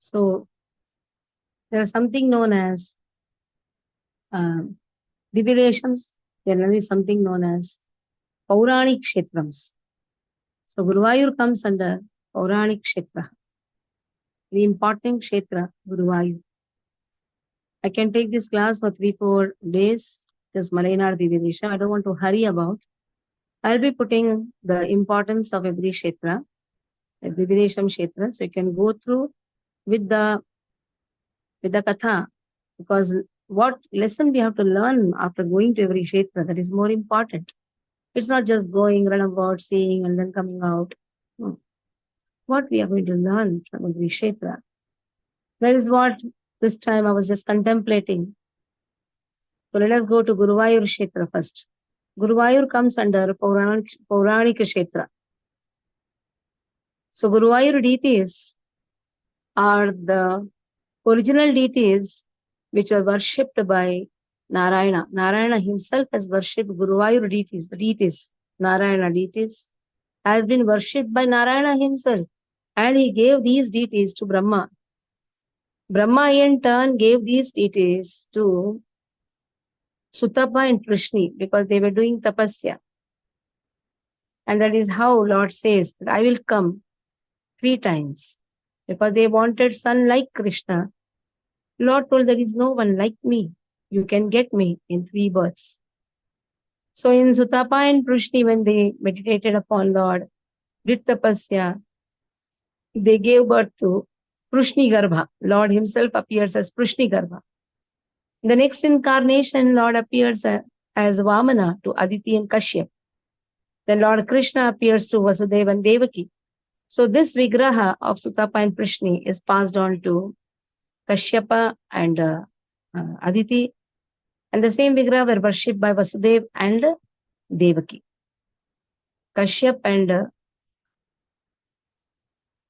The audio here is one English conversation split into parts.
So there is something known as DivyaDesams. There is something known as Pauranic Kshetrams. So Guruvayur comes under Pauranic Kshetra. The important Kshetra, Guruvayur. I can take this class for 3-4 days. This Malai DivyaDesam. I don't want to hurry about. I'll be putting the importance of every Kshetra, the DivyaDesam Kshetra. So you can go through with the Katha, because what lesson we have to learn after going to every Kshetra, that is more important. It's not just going, run about, seeing, and then coming out. No. What we are going to learn from every Kshetra. That is what this time I was just contemplating. So let us go to Guruvayur Kshetra first. Guruvayur comes under Pauranika Kshetra. So Guruvayur deities are the original deities which are worshipped by Narayana. Narayana himself has worshipped Guruvayur deities. The deities, Narayana deities, has been worshipped by Narayana himself. And he gave these deities to Brahma. Brahma in turn gave these deities to Sutapa and Prishni because they were doing tapasya. And that is how Lord says that I will come 3 times. Because they wanted son like Krishna. Lord told there is no one like me. You can get me in 3 births. So in Sutapa and Prishni, when they meditated upon Lord, did tapasya, they gave birth to Prishni Garbha. Lord himself appears as Prishni Garbha. In the next incarnation, Lord appears as Vamana to Aditi and Kashyap. Then Lord Krishna appears to Vasudeva and Devaki. So this Vigraha of Sutapa and Prishni is passed on to Kashyapa and Aditi. And the same Vigraha were worshipped by Vasudeva and Devaki. Kashyap and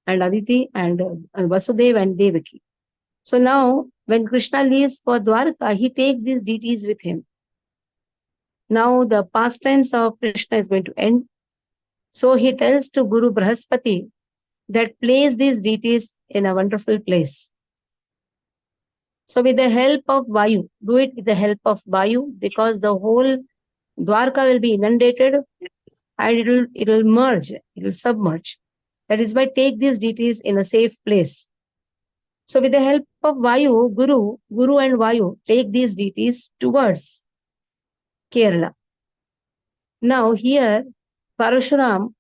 Aditi and Vasudeva and Devaki. So now, when Krishna leaves for Dwarka, he takes these deities with him. Now the pastimes of Krishna is going to end. So he tells to Guru Brahaspati that place these deities in a wonderful place. So with the help of Vayu, do it with the help of Vayu, because the whole Dwarka will be inundated and it will merge, it will submerge. That is why take these deities in a safe place. So with the help of Vayu, Guru and Vayu take these deities towards Kerala. Now here, Parashuram,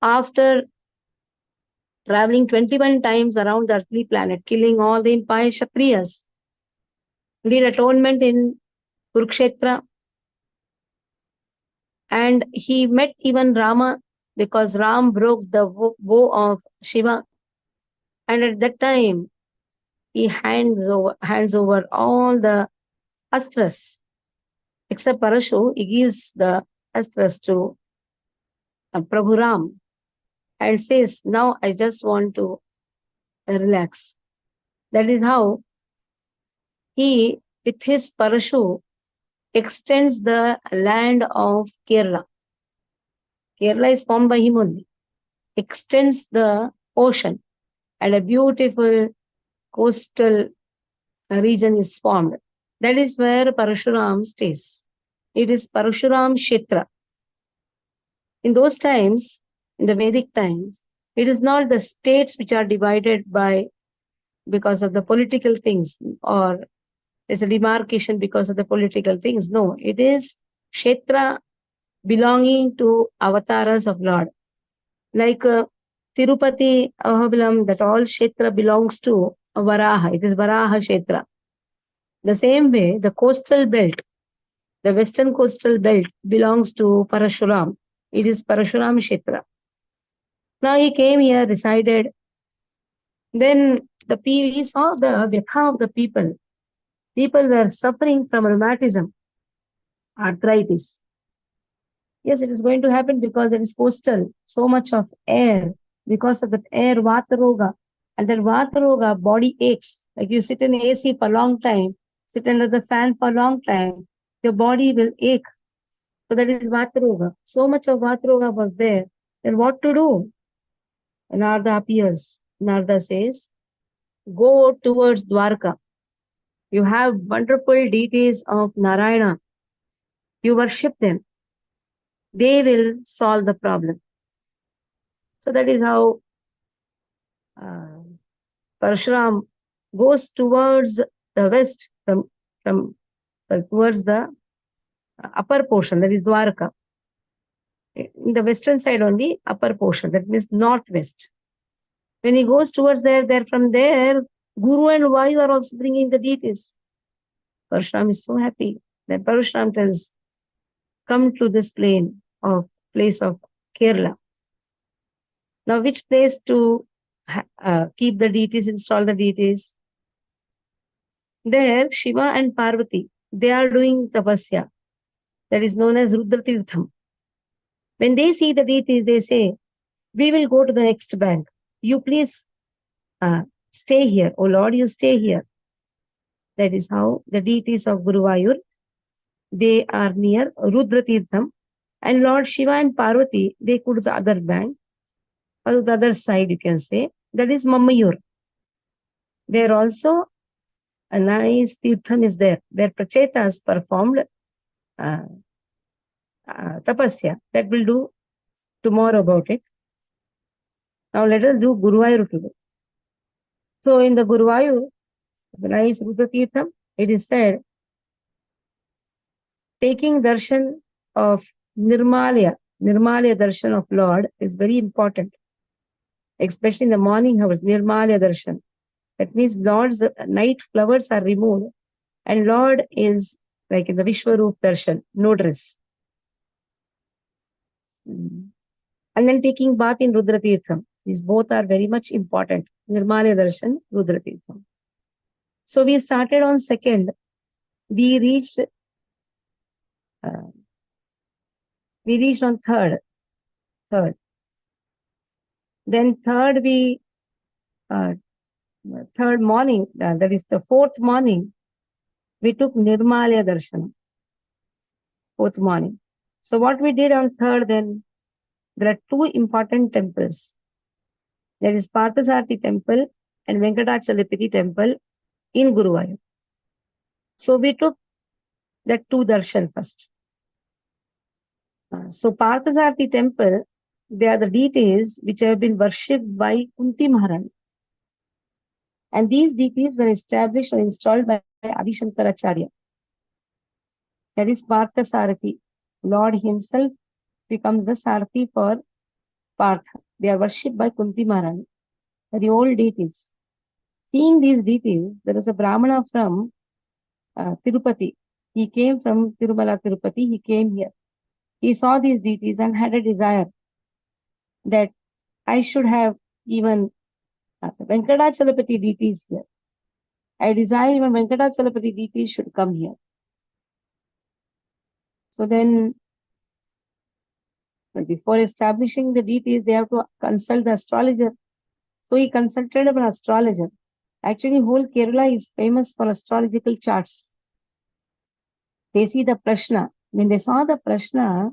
after traveling 21 times around the earthly planet, killing all the impious Kshatriyas, did atonement in Kurukshetra. And he met even Rama because Ram broke the bow of Shiva. And at that time, he hands over all the astras. Except Parashu, he gives the astras to Prabhu Ram and says, now I just want to relax. That is how he, with his Parashu, extends the land of Kerala. Kerala is formed by him only. Extends the ocean and a beautiful coastal region is formed. That is where Parashuram stays. It is Parashuram Kshetra. In those times, in the Vedic times, it is not the states which are divided because of the political things, or there's a demarcation because of the political things. No, it is Kshetra belonging to avatars of Lord. Like Tirupati, Ahobilam, that all Kshetra belongs to Varaha. It is Varaha Kshetra. The same way, the coastal belt, the western coastal belt belongs to Parashuram. It is Parashuram Kshetra. Now he came here, resided. Then he saw the vyatha of the people. People were suffering from rheumatism, arthritis. Yes, it is going to happen because it is coastal. So much of air. Because of that air, Vata Roga. And that Vata Roga, body aches. Like you sit in AC for a long time, sit under the fan for a long time, your body will ache. So that is Vata Roga. So much of Vata Roga was there. Then what to do? Narada appears. Narada says, go towards Dwarka. You have wonderful deities of Narayana. You worship them. They will solve the problem. So that is how uh, Parshuram goes towards the west from towards the upper portion, that is Dwarka. In the western side only, upper portion, that means northwest. When he goes towards there from there, Guru and Vayu are also bringing the deities. Parshuram is so happy that Parshuram tells, come to this place of Kerala. Now, which place to keep the deities, install the deities? There, Shiva and Parvati, they are doing tapasya. That is known as Rudra Tirtham. When they see the deities, they say, we will go to the next bank. You please stay here. Oh Lord, you stay here. That is how the deities of Guruvayur, they are near Rudra Tirtham. And Lord Shiva and Parvati, they go to the other bank, or the other side, you can say. That is Mammayur. There also a nice Tirtham is there, where Prachetas performed tapasya. That will do tomorrow about it. Now let us do Guruvayur today. So in the Guruvayur, it's a nice Rudra Tirtham. It is said, taking darshan of Nirmalya darshan of Lord is very important. Especially in the morning hours, Nirmalya darshan. That means Lord's night flowers are removed and Lord is like in the Vishwaroop darshan, no dress. And then taking bath in Rudra Tirtham. These both are very much important. Nirmalya darshan, Rudra Tirtham. So we started on 2nd. We reached on 3rd. Then 3rd we, 3rd morning, that is the 4th morning, we took Nirmalya darshan. 4th morning. So what we did on 3rd then, there are 2 important temples. There is Parthasarathi temple and Venkatachalapati temple in Guruvayur. So we took that 2 darshan first. So Parthasarathi temple, they are the deities which have been worshipped by Kunti Maharani. And these deities were established or installed by Adi Shankaracharya. That is Parthasarathi. Lord himself becomes the Sarathi for Partha. They are worshipped by Kunti Maharani, the old deities. Seeing these deities, there is a Brahmana from Tirupati. He came from Tirumala Tirupati. He came here. He saw these deities and had a desire that I should have even Venkatachalapati deities here. I desire even Venkatachalapati deities should come here. So then, before establishing the deities, they have to consult the astrologer. So he consulted an astrologer. Actually, whole Kerala is famous for astrological charts. They see the Prashna. When they saw the Prashna,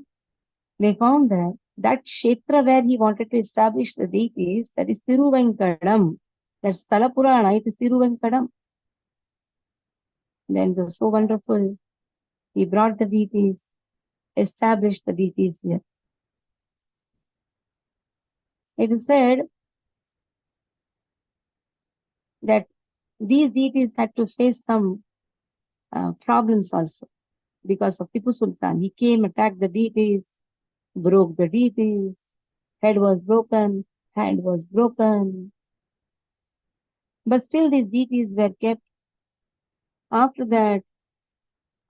they found that Kshetra where he wanted to establish the deities, that is Tiruvenkadam. That's Talapurana, it is Tiruvenkadam. Then it was so wonderful. He brought the deities, established the deities here. It is said that these deities had to face some problems also because of Tipu Sultan. He came, attacked the deities, broke the deities, head was broken, hand was broken. But still these deities were kept. After that,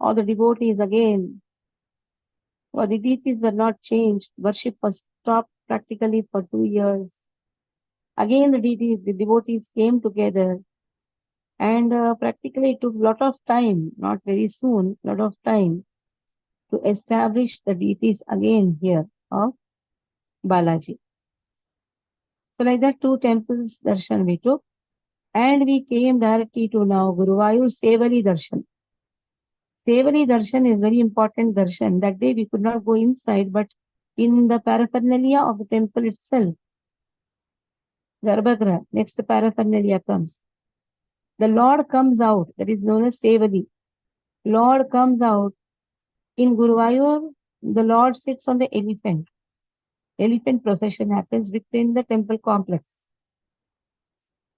all the devotees again, or the deities were not changed. Worship was stopped practically for 2 years. Again, the devotees came together and practically it took a lot of time, not very soon, a lot of time to establish the deities again here of Balaji. So like that 2 temples darshan we took and we came directly to now Guruvayur Sevali darshan. Sevali darshan is very important darshan. That day we could not go inside, but in the paraphernalia of the temple itself, Garbhagriha, next paraphernalia comes. the Lord comes out, that is known as Sevali. Lord comes out. In Guruvayur, the Lord sits on the elephant. Elephant procession happens within the temple complex.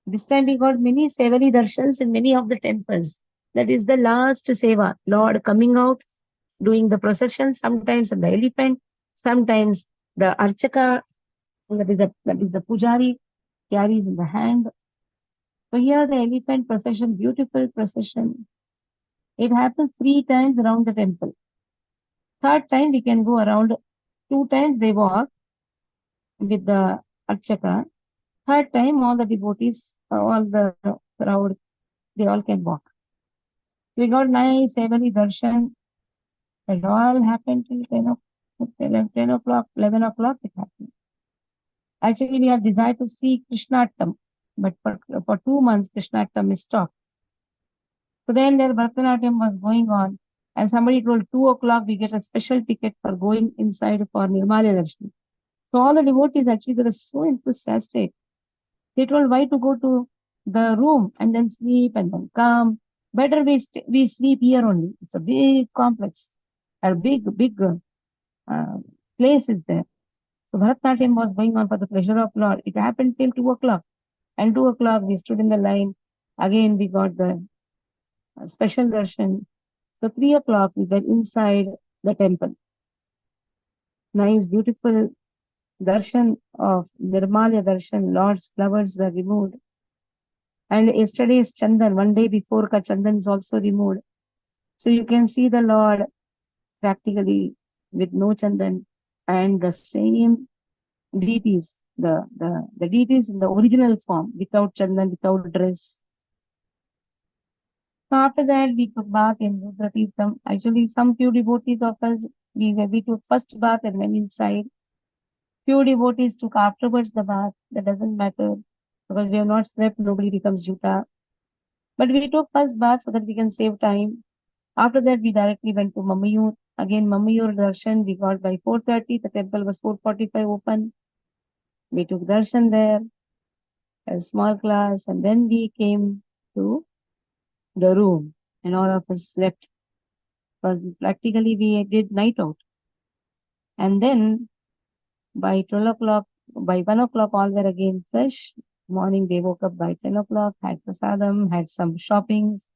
This time we got many Sevali darshans in many of the temples. That is the last seva. Lord coming out, doing the procession, sometimes on the elephant, sometimes the archaka, that is the pujari, carries in the hand. So here the elephant procession, beautiful procession. It happens 3 times around the temple. Third time we can go around. 2 times they walk with the archaka. Third time all the devotees, all the crowd, they all can walk. We got nice Sevali darshan. It all happened till 10 o'clock, 11 o'clock it happened. Actually, we had desired to see Krishnattam, but for 2 months, Krishnattam is stopped. So then their Bharatanatyam was going on, and somebody told 2 o'clock we get a special ticket for going inside for Nirmalya Darshan. So all the devotees actually they were so enthusiastic. They told why to go to the room and then sleep and then come. Better we sleep here only. It's a big complex, a big place is there. So Bharatanatyam was going on for the pleasure of Lord. It happened till 2 o'clock. And 2 o'clock we stood in the line. Again we got the special darshan. So 3 o'clock we were inside the temple. Nice, beautiful darshan of Nirmalya darshan. Lord's flowers were removed. And yesterday's Chandan, one day before ka Chandan is also removed. So you can see the Lord practically with no Chandan and the same deities, the deities in the original form, without Chandan, without dress. So after that, we took bath in Rudratirtham. Actually, some few devotees of us, we took first bath and went inside. Few devotees took afterwards the bath. That doesn't matter because we have not slept, nobody becomes juta. But we took first bath so that we can save time. After that, we directly went to Mamayur. Again, Mamayur darshan we got by 4:30. The temple was 4:45 open. We took darshan there, a small class, and then we came to the room and all of us slept because practically we did night out. And then by 12 o'clock, by 1 o'clock, all were again fresh. Morning, they woke up by 10 o'clock, had prasadam, had some shoppings.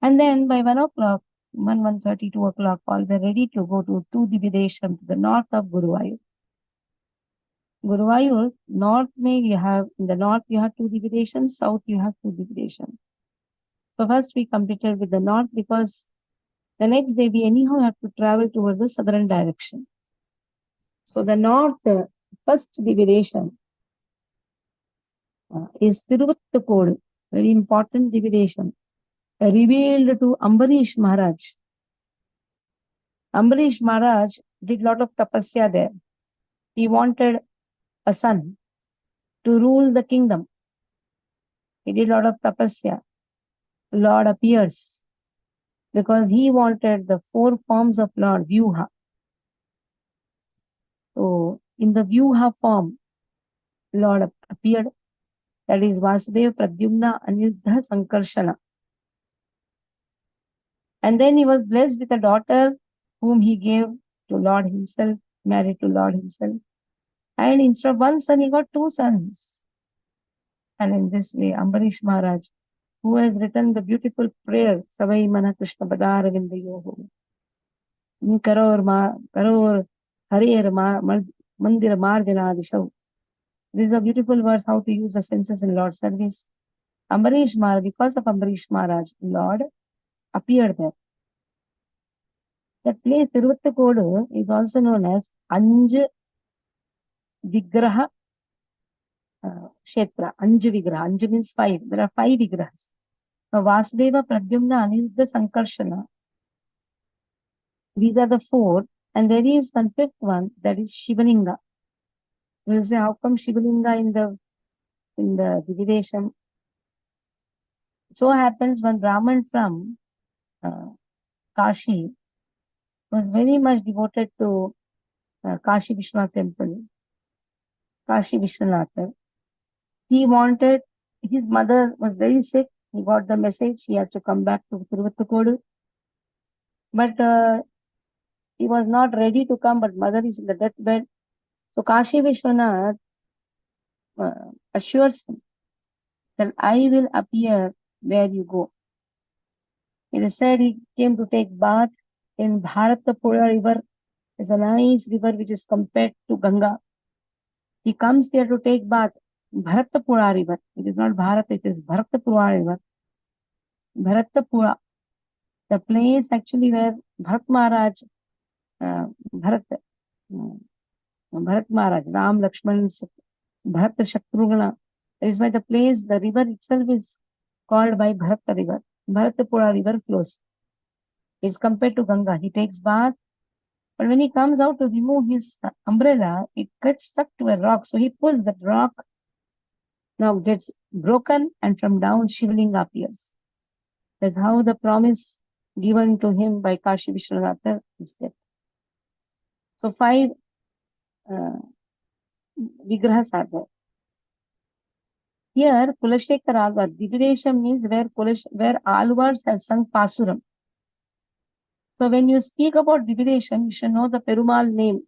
And then by 1 o'clock, 1:30, 2 o'clock, all were ready to go to DivyaDesam, to the north of Guruvayur. Guruvayur, north in the north you have 2 DivyaDesam, south you have 2 DivyaDesam. So first we completed with the north because the next day we anyhow have to travel towards the southern direction. So the north, first DivyaDesam is Tiruvattukod, very important DivyaDesam, revealed to Ambarish Maharaj. Ambarish Maharaj did lot of tapasya there. He wanted a son to rule the kingdom. He did lot of tapasya. Lord appears because he wanted the 4 forms of Lord, Vyuha. So in the Vyuha form, Lord appeared. That is Vasudeva, Pradyumna, Aniruddha, Sankarshana. And then he was blessed with a daughter whom he gave to Lord himself, married to Lord himself. And instead of 1 son, he got 2 sons. And in this way, Ambarish Maharaj, who has written the beautiful prayer, Savai Mana Krishna Padar Vindayoho, Karor Harir Mandir Mardina Dishav. This is a beautiful verse how to use the senses in Lord's service. Ambarish Maharaj, because of Ambarish Maharaj, Lord appeared there. That place, Tiruvattukod, is also known as Anj Vigraha Kshetra. Anj Vigraha. Anj means 5. There are 5 Vigrahas. Now, Vasudeva, Pradyumna, Aniruddha, Sankarshana. These are the 4. And there is one 5th one, that is Shivalinga. You will say, how come Shivalinga in the DivyaDesam? It so happens one Brahman from Kashi was very much devoted to Kashi Vishwanath temple, Kashi Vishwanath. He wanted, his mother was very sick He got the message. He has to come back to Tiruvattukodu. But he was not ready to come, but mother is in the deathbed. So Kashi Vishwanath assures him that I will appear where you go. It is said he came to take bath in Bharatapura river. It's a nice river which is compared to Ganga. He comes here to take bath. Bharatapura river. It is not Bharat, it is Bharatapura river. Bharatapura, the place actually where Bharat Maharaj, Bharat Maharaj, Ram, Lakshman, Bharat Shatrugna. That is why the place, the river itself is called by Bharata river. Bharatapura river flows. It's compared to Ganga. He takes bath, but when he comes out to remove his umbrella, it gets stuck to a rock. So he pulls that rock, now gets broken, and from down Shivlinga appears. That's how the promise given to him by Kashi Vishwanatha is there. So 5 vigrahas are there. Here, Kulashekar Alvar, DivyaDesam means where Alvars have sung Pasuram. So when you speak about DivyaDesam, you should know the Perumal name.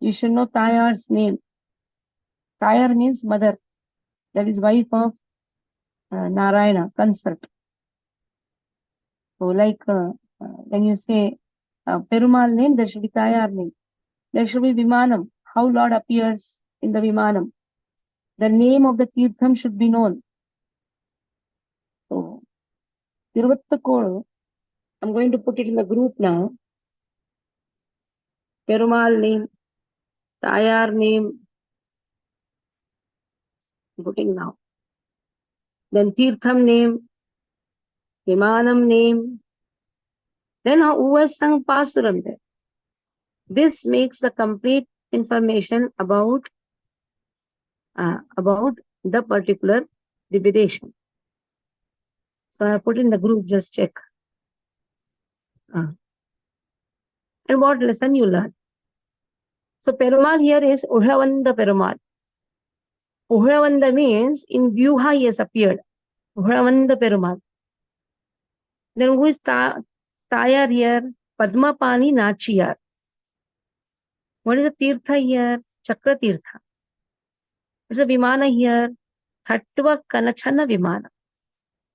You should know Tayar's name. Tayar means mother. That is wife of Narayana, consort. So like when you say Perumal name, there should be Tayar name. There should be Vimanam, how Lord appears in the Vimanam. The name of the Tirtham should be known. So, Tiruvattukodu, I'm going to put it in the group now. Perumal name, Tayar name, I'm putting now. Then Tirtham name, Vimanam name. Then who has sung Pasuram there? This makes the complete information about the particular DivyaDesam. So I put in the group, just check. And what lesson you learn? So Perumal here is Uhavanda Perumal. Uhavanda means in Vyuha he has appeared. Uhavanda Perumal. Then who is Tayar here? Padmapani Nachiyar. What is the Tirtha here? Chakra Tirtha. What's the Vimana here? Hatva Kanachana Vimana.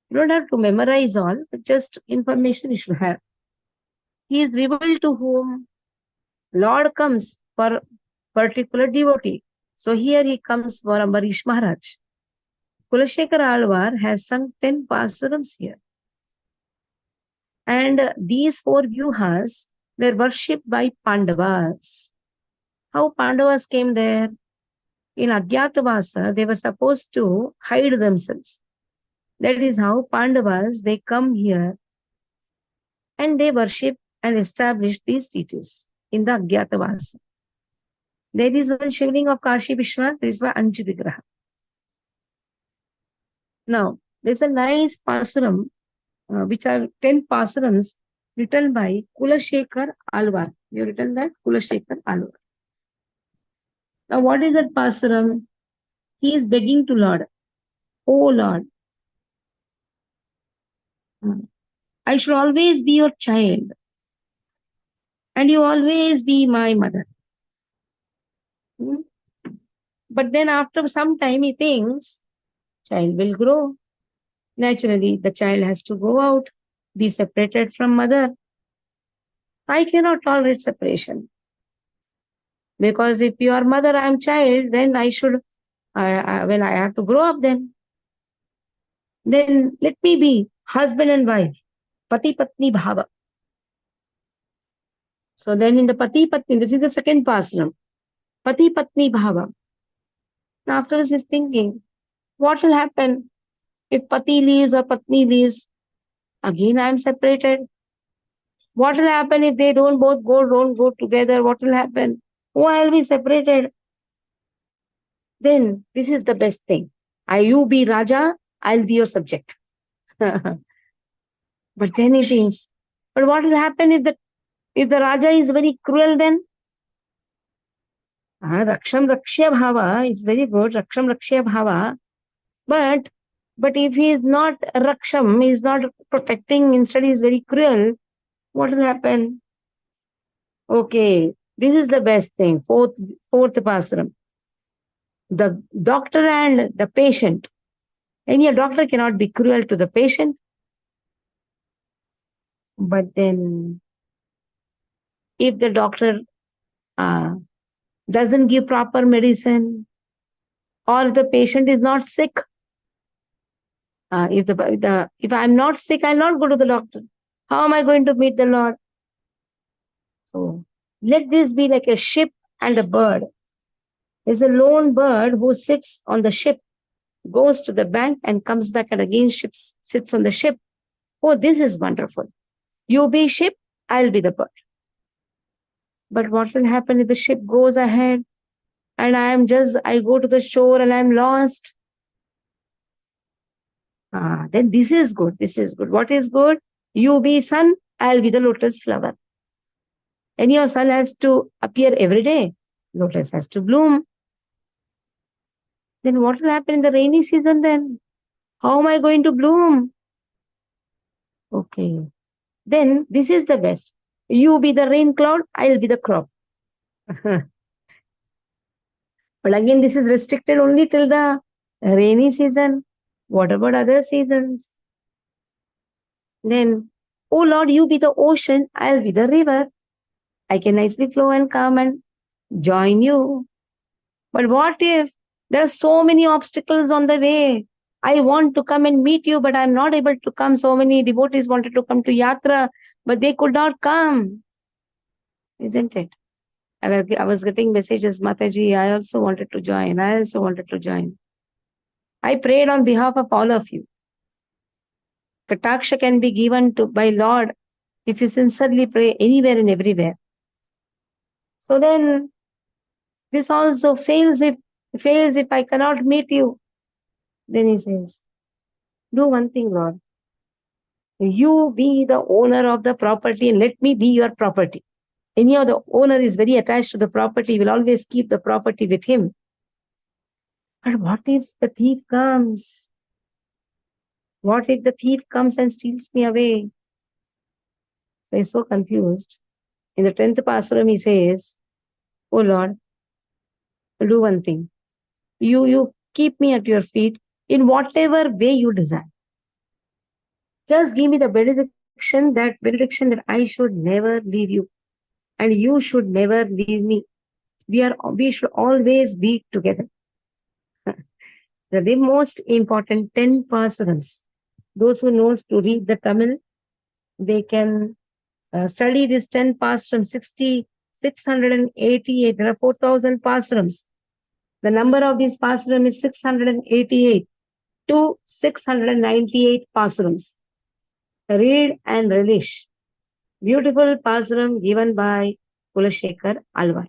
You don't have to memorize all, but just information you should have. He is revealed to whom? Lord comes for particular devotee. So here he comes for Ambarish Maharaj. Kulashekar Alvar has sung 10 pasurams here. And these 4 vyuhas were worshipped by Pandavas. How Pandavas came there? In Agyatavasa, they were supposed to hide themselves. That is how Pandavas, they come here and they worship and establish these deities in the Agyatavasa. There is one shivling of Kashi Vishwanath, there is one Anju Vigraha. Now, there is a nice pasuram, which are 10 pasurams written by Kulashekar Alvar. You have written that? Kulashekar Alvar. Now, what is that pasuram? He is begging to Lord, Oh Lord, I should always be your child, and you always be my mother. But then after some time he thinks, child will grow. Naturally, the child has to go out, be separated from mother. I cannot tolerate separation. Because if you are mother, I am child, then I should, when I have to grow up then let me be husband and wife, Pati Patni Bhava. So then in the Pati Patni, this is the second pasuram, Pati Patni Bhava. Now afterwards he's thinking, what will happen if Pati leaves or Patni leaves? Again I am separated. What will happen if they don't go together? What will happen? Oh, I'll be separated. Then this is the best thing. You be Raja, I'll be your subject. But then he thinks, but what will happen if the Raja is very cruel then? Raksham Rakshya Bhava is very good, Raksham Rakshya Bhava. But But if he is not raksham, he is not protecting, instead he is very cruel, what will happen? Okay, this is the best thing. Fourth pasaram. The doctor and the patient. Any doctor cannot be cruel to the patient. But then, if the doctor uh, doesn't give proper medicine, or the patient is not sick, if I'm not sick, I'll not go to the doctor. How am I going to meet the Lord? So let this be like a ship and a bird. There's a lone bird who sits on the ship, goes to the bank and comes back and again sits on the ship. Oh, this is wonderful. You be ship, I'll be the bird. But what will happen if the ship goes ahead and I go to the shore and I'm lost? Then this is good. This is good. What is good? You be sun, I'll be the lotus flower. And your sun has to appear every day. Lotus has to bloom. Then what will happen in the rainy season then? How am I going to bloom? Okay. Then this is the best. You be the rain cloud, I'll be the crop. But again, this is restricted only till the rainy season. What about other seasons? Then, oh Lord, you be the ocean, I'll be the river. I can nicely flow and come and join you. But what if there are so many obstacles on the way? I want to come and meet you, but I'm not able to come. So many devotees wanted to come to Yatra, but they could not come. Isn't it? I was getting messages, Mataji, I also wanted to join. I also wanted to join. I prayed on behalf of all of you. Kataksha can be given to by Lord if you sincerely pray anywhere and everywhere. So then this also fails if I cannot meet you. Then he says, do one thing, Lord. You be the owner of the property and let me be your property. Anyhow, the owner is very attached to the property, will always keep the property with him. But what if the thief comes? What if the thief comes and steals me away? So he's so confused. In the 10th Pasaram, he says, oh Lord, do one thing. You keep me at your feet in whatever way you desire. Just give me the benediction that I should never leave you and you should never leave me. We should always be together. The most important 10 pasarams. Those who knows to read the Tamil, they can study this 10 pasarams, 688. There are 4,000 pasarams. The number of these pasarams is 688 to 698 pasarams. Read and relish. Beautiful pasaram given by Kulashekar Alvar.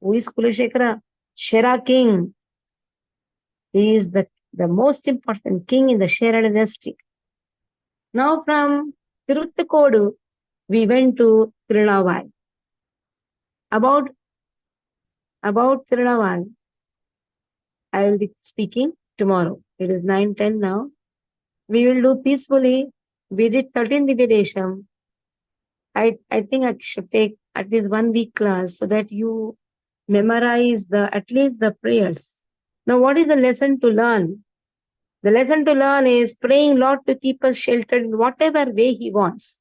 Who is Kulashekara? Shera king. He is the most important king in the Shera dynasty. Now from Tiruttukodu, we went to Tirunavai. About Tirunavai, I will be speaking tomorrow. It is 9:10 now. We will do peacefully. We did 13 DivyaDesam. I think I should take at least 1 week class so that you memorize at least the prayers. Now, what is the lesson to learn? The lesson to learn is praying Lord to keep us sheltered in whatever way He wants.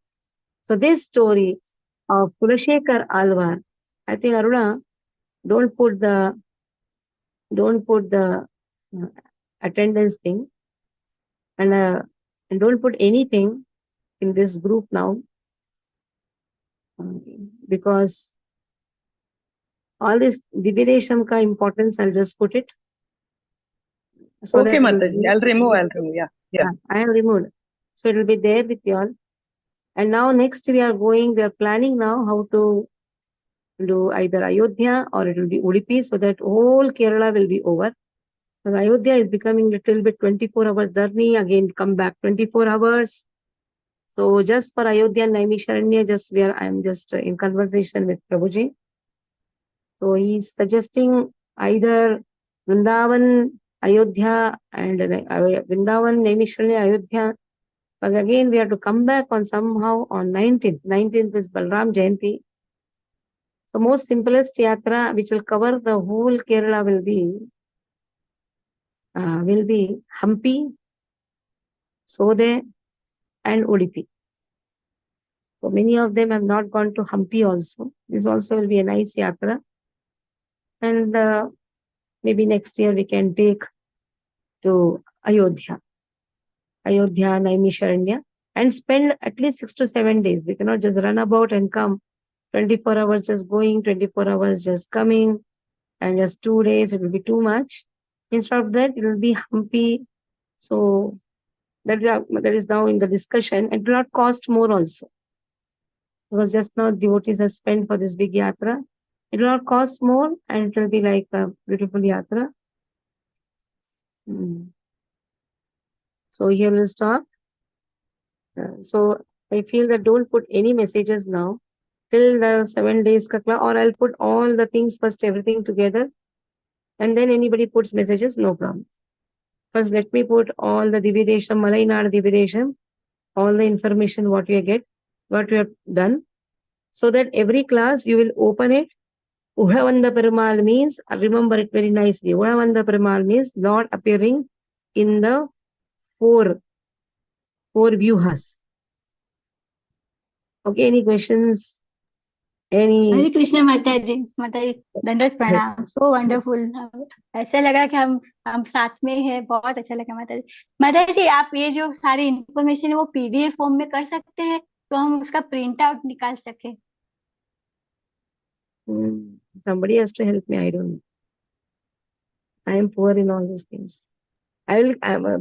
So this story of Kulashekar Alvar, I think Aruna, don't put the attendance thing and don't put anything in this group now because all this DivyaDesam ka importance, I'll just put it. So okay, Mataji. I'll remove. Yeah. I have removed. So it will be there with you all. And now next we are planning now how to do either Ayodhya or it will be Udupi so that whole Kerala will be over. So Ayodhya is becoming little bit 24 hours journey, again come back 24 hours. So just for Ayodhya and Naimisharanya, I'm just in conversation with Prabhuji. So he's suggesting either Vrindavan Ayodhya and Vrindavan, Naimisharanya, Ayodhya. But again, we have to come back on somehow on 19th. 19th is Balram Jayanti. The most simplest yatra which will cover the whole Kerala will be Hampi, Sode, and Udupi. So many of them have not gone to Hampi also. This also will be a nice yatra. And maybe next year we can take to Ayodhya, Naimisharanya, and spend at least 6 to 7 days. We cannot just run about and come 24 hours just going, 24 hours just coming, and just 2 days, it will be too much. Instead of that, it will be Hampi. So that is now in the discussion. It will not cost more also. Because just now devotees have spent for this big yatra. It will not cost more and it will be like a beautiful yatra. So here we'll stop. So I feel that don't put any messages now till the 7 days kakla, or I'll put all the things first, everything together, and then anybody puts messages, no problem. First, let me put all the DivyaDesam, Malai DivyaDesam, all the information what you get, what you have done, so that every class you will open it. Uhavanda Perumal means, remember it very nicely. Uhavanda Perumal means Lord appearing in the four vyuhas. Okay, any questions? हरे कृष्ण माता जी, दंडवत प्रणाम. So wonderful. ऐसा लगा कि हम साथ में हैं. बहुत अच्छा लगा माता जी. माता जी, आप ये जो सारी इंफॉर्मेशन है वो पीडीएफ फॉर्म में कर सकते हैं तो हम उसका प्रिंट आउट निकाल सके. Somebody has to help me. I don't know. I am poor in all these things. I will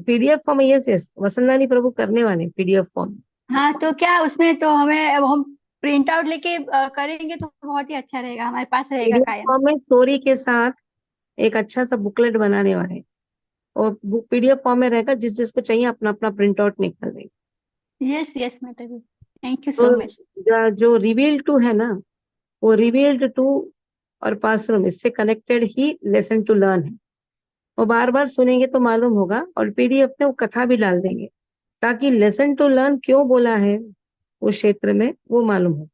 PDF form. Yes. वसंतानी प्रभु करने वाले PDF form. हाँ, तो क्या उसमें तो हम प्रिंट आउट लेके करेंगे तो बहुत ही अच्छा रहेगा, हमारे पास रहेगा कायम. PDF में स्टोरी के साथ एक अच्छा सा बुकलेट बनाने वाले, और PDF फॉर्म में रहेगा. जिसको चाहिए अपना अपना प्रिंट आउट निकाल देंगे. यस माता जी, थैंक यू सो मच. जो रिवील टू है ना, वो रिवील्ड टू और पासरूम इससे कनेक्टेड ही लेसन टू लर्न है. वो बार बार सुनेंगे तो मालूम होगा, और PDF में वो कथा भी डाल देंगे ताकि लेसन टू लर्न क्यों बोला है उस क्षेत्र में वो मालूम हो.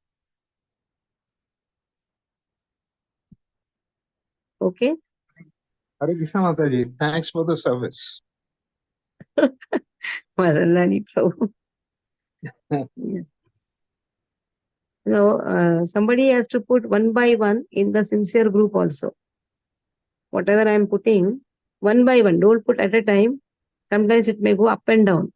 Okay. Hare Krishna Mataji, thanks for the service. Malai Prabhu. So somebody has to put one by one in the sincere group also. Whatever I am putting, one by one. Don't put at a time. Sometimes it may go up and down.